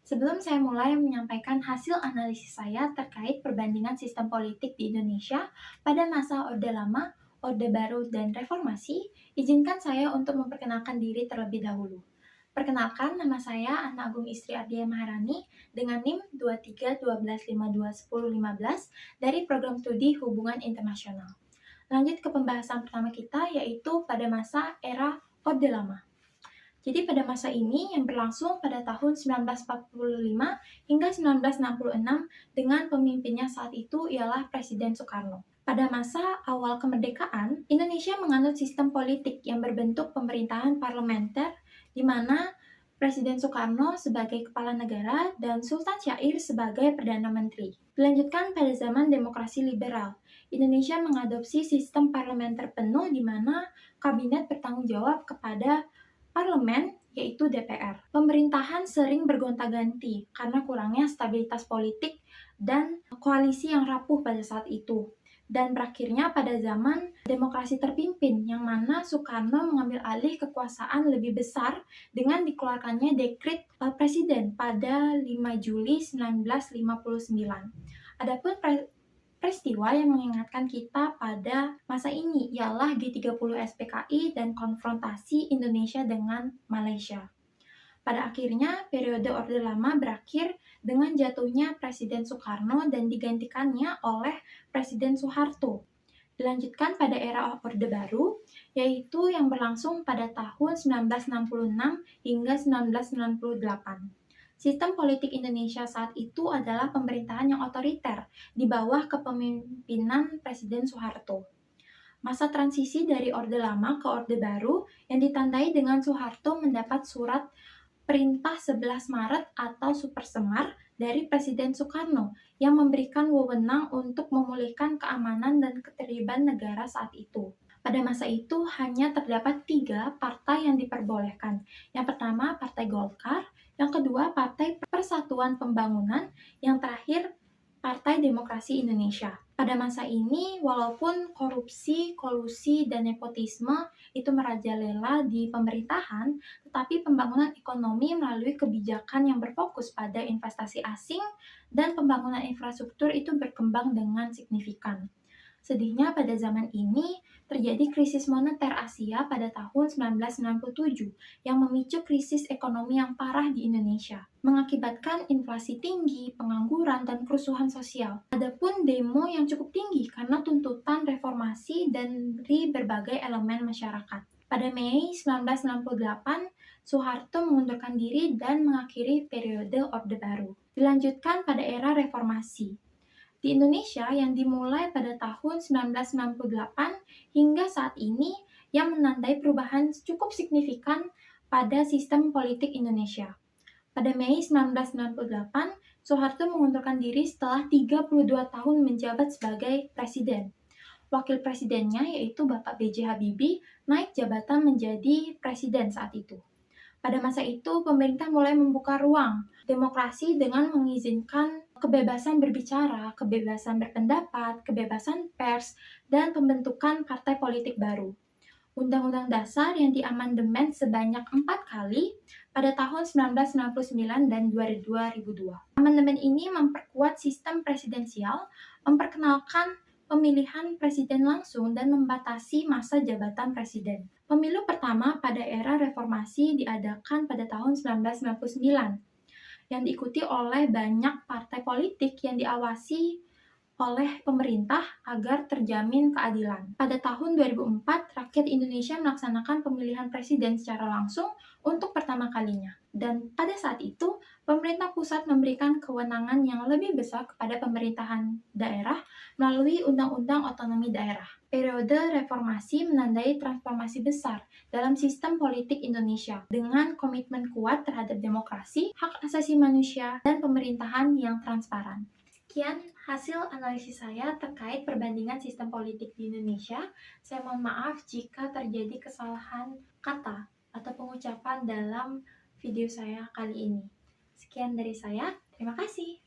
Sebelum saya mulai menyampaikan hasil analisis saya terkait perbandingan sistem politik di Indonesia pada masa Orde Lama, Orde Baru, dan Reformasi, izinkan saya untuk memperkenalkan diri terlebih dahulu. Perkenalkan, nama saya Ana Agung Istri Ardia Maharani dengan NIM 2312521015 dari Program Studi Hubungan Internasional. Lanjut ke pembahasan pertama kita, yaitu pada masa era Orde Lama. Jadi pada masa ini yang berlangsung pada tahun 1945 hingga 1966 dengan pemimpinnya saat itu ialah Presiden Soekarno. Pada masa awal kemerdekaan, Indonesia menganut sistem politik yang berbentuk pemerintahan parlementer di mana Presiden Soekarno sebagai kepala negara dan Sultan Syair sebagai Perdana Menteri. Dilanjutkan pada zaman demokrasi liberal, Indonesia mengadopsi sistem parlementer penuh di mana kabinet bertanggung jawab kepada parlemen, yaitu DPR. Pemerintahan sering bergonta-ganti karena kurangnya stabilitas politik dan koalisi yang rapuh pada saat itu. Dan berakhirnya pada zaman demokrasi terpimpin, yang mana Soekarno mengambil alih kekuasaan lebih besar dengan dikeluarkannya dekret Presiden pada 5 Juli 1959. Adapun peristiwa yang mengingatkan kita pada masa ini ialah G30 SPKI dan konfrontasi Indonesia dengan Malaysia. Pada akhirnya, periode Orde Lama berakhir dengan jatuhnya Presiden Soekarno dan digantikannya oleh Presiden Soeharto. Dilanjutkan pada era Orde Baru, yaitu yang berlangsung pada tahun 1966 hingga 1998. Sistem politik Indonesia saat itu adalah pemerintahan yang otoriter di bawah kepemimpinan Presiden Soeharto. Masa transisi dari Orde Lama ke Orde Baru yang ditandai dengan Soeharto mendapat surat Perintah 11 Maret atau Supersemar dari Presiden Soekarno yang memberikan wewenang untuk memulihkan keamanan dan ketertiban negara saat itu. Pada masa itu hanya terdapat 3 partai yang diperbolehkan. Yang pertama Partai Golkar, yang kedua Partai Persatuan Pembangunan, yang terakhir Partai Demokrasi Indonesia. Pada masa ini, walaupun korupsi, kolusi, dan nepotisme itu merajalela di pemerintahan, tetapi pembangunan ekonomi melalui kebijakan yang berfokus pada investasi asing dan pembangunan infrastruktur itu berkembang dengan signifikan. Sedihnya pada zaman ini terjadi krisis moneter Asia pada tahun 1997 yang memicu krisis ekonomi yang parah di Indonesia, mengakibatkan inflasi tinggi, pengangguran, dan kerusuhan sosial. Adapun demo yang cukup tinggi karena tuntutan reformasi dari berbagai elemen masyarakat. Pada Mei 1968, Soeharto mengundurkan diri dan mengakhiri periode Orde Baru. Dilanjutkan pada era reformasi. Di Indonesia yang dimulai pada tahun 1968 hingga saat ini yang menandai perubahan cukup signifikan pada sistem politik Indonesia. Pada Mei 1998, Soeharto mengundurkan diri setelah 32 tahun menjabat sebagai presiden. Wakil presidennya yaitu Bapak B.J. Habibie naik jabatan menjadi presiden saat itu. Pada masa itu, pemerintah mulai membuka ruang demokrasi dengan mengizinkan kebebasan berbicara, kebebasan berpendapat, kebebasan pers, dan pembentukan partai politik baru. Undang-Undang Dasar yang diamandemen sebanyak 4 kali pada tahun 1999 dan 2002. Amandemen ini memperkuat sistem presidensial, memperkenalkan pemilihan presiden langsung, dan membatasi masa jabatan presiden. Pemilu pertama pada era reformasi diadakan pada tahun 1999 yang diikuti oleh banyak partai politik yang diawasi oleh pemerintah agar terjamin keadilan. Pada tahun 2004, rakyat Indonesia melaksanakan pemilihan presiden secara langsung untuk pertama kalinya. Dan pada saat itu, pemerintah pusat memberikan kewenangan yang lebih besar kepada pemerintahan daerah melalui Undang-Undang Otonomi Daerah. Periode reformasi menandai transformasi besar dalam sistem politik Indonesia dengan komitmen kuat terhadap demokrasi, hak asasi manusia, dan pemerintahan yang transparan. Sekian hasil analisis saya terkait perbandingan sistem politik di Indonesia. Saya mohon maaf jika terjadi kesalahan kata atau pengucapan dalam video saya kali ini. Sekian dari saya, terima kasih.